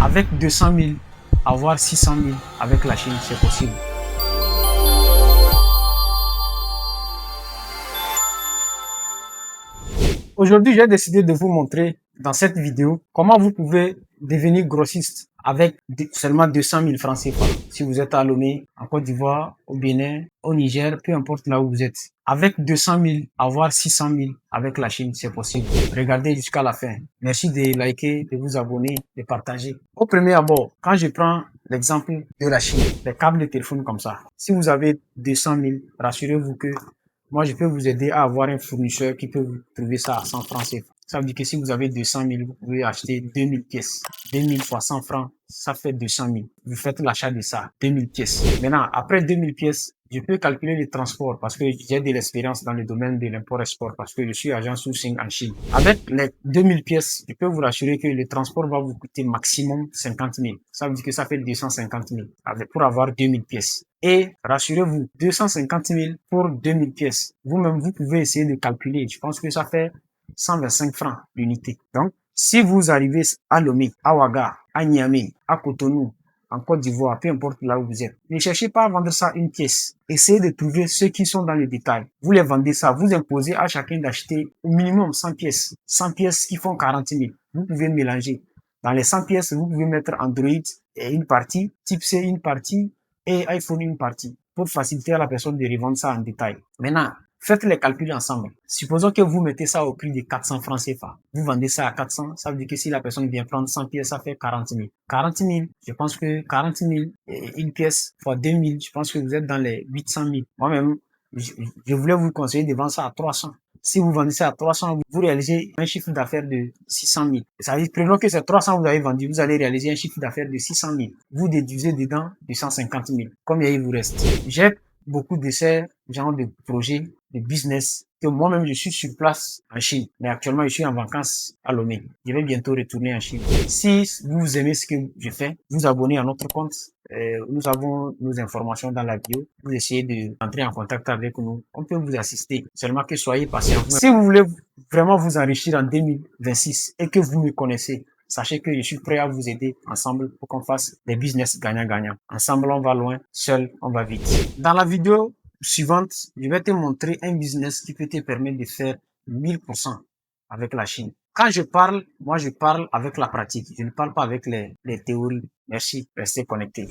Avec 200 000, avoir 600 000 avec la Chine, c'est possible. Aujourd'hui, j'ai décidé de vous montrer dans cette vidéo comment vous pouvez devenir grossiste avec seulement 200 000 francs CFA. Si vous êtes à Lomé, en Côte d'Ivoire, au Bénin, au Niger, peu importe là où vous êtes. Avec 200 000, avoir 600 000 avec la Chine, c'est possible. Regardez jusqu'à la fin. Merci de liker, de vous abonner, de partager. Au premier abord, quand je prends l'exemple de la Chine, les câbles de téléphone comme ça. Si vous avez 200 000, rassurez-vous que moi, je peux vous aider à avoir un fournisseur qui peut vous trouver ça à 100 francs CFA. Ça veut dire que si vous avez 200 000, vous pouvez acheter 2000 pièces. 2000 fois 100 francs, ça fait 200 000. Vous faites l'achat de ça, 2000 pièces. Maintenant, après 2000 pièces, je peux calculer le transport parce que j'ai de l'expérience dans le domaine de l'import-export parce que je suis agent sourcing en Chine. Avec les 2000 pièces, je peux vous rassurer que le transport va vous coûter maximum 50 000. Ça veut dire que ça fait 250 000 pour avoir 2000 pièces. Et rassurez-vous, 250 000 pour 2000 pièces. Vous-même, vous pouvez essayer de calculer. Je pense que ça fait 125 francs l'unité. Donc, si vous arrivez à Lomé, à Ouaga, à Niamey, à Cotonou, en Côte d'Ivoire, peu importe là où vous êtes, ne cherchez pas à vendre ça une pièce. Essayez de trouver ceux qui sont dans le détail. Vous les vendez ça. Vous imposez à chacun d'acheter au minimum 100 pièces. 100 pièces qui font 40 000. Vous pouvez mélanger. Dans les 100 pièces, vous pouvez mettre Android et une partie, Type C une partie, et iPhone une partie pour faciliter à la personne de revendre ça en détail. Maintenant, faites les calculs ensemble. Supposons que vous mettez ça au prix de 400 francs CFA. Vous vendez ça à 400, ça veut dire que si la personne vient prendre 100 pièces, ça fait 40 000. 40 000, je pense que 40 000, une pièce fois 2000, je pense que vous êtes dans les 800 000. Moi-même, je voulais vous conseiller de vendre ça à 300. Si vous vendez ça à 300, vous réalisez un chiffre d'affaires de 600 000. Ça veut dire, prenons que c'est 300 vous avez vendu, vous allez réaliser un chiffre d'affaires de 600 000. Vous déduisez dedans 250 000. Combien il vous reste? J'ai beaucoup de ces genres de projets, de business, que moi-même je suis sur place en Chine. Mais actuellement, je suis en vacances à Lomé. Je vais bientôt retourner en Chine. Si vous aimez ce que je fais, vous abonnez à notre compte. Nous avons nos informations dans la bio. Vous essayez d'entrer en contact avec nous. On peut vous assister. Seulement que soyez patient. Si vous voulez vraiment vous enrichir en 2026 et que vous me connaissez, sachez que je suis prêt à vous aider ensemble pour qu'on fasse des business gagnant-gagnant. Ensemble, on va loin. Seul, on va vite. Dans la vidéo suivante, je vais te montrer un business qui peut te permettre de faire 1000% avec la Chine. Quand je parle, moi je parle avec la pratique. Je ne parle pas avec les théories. Merci, restez connectés.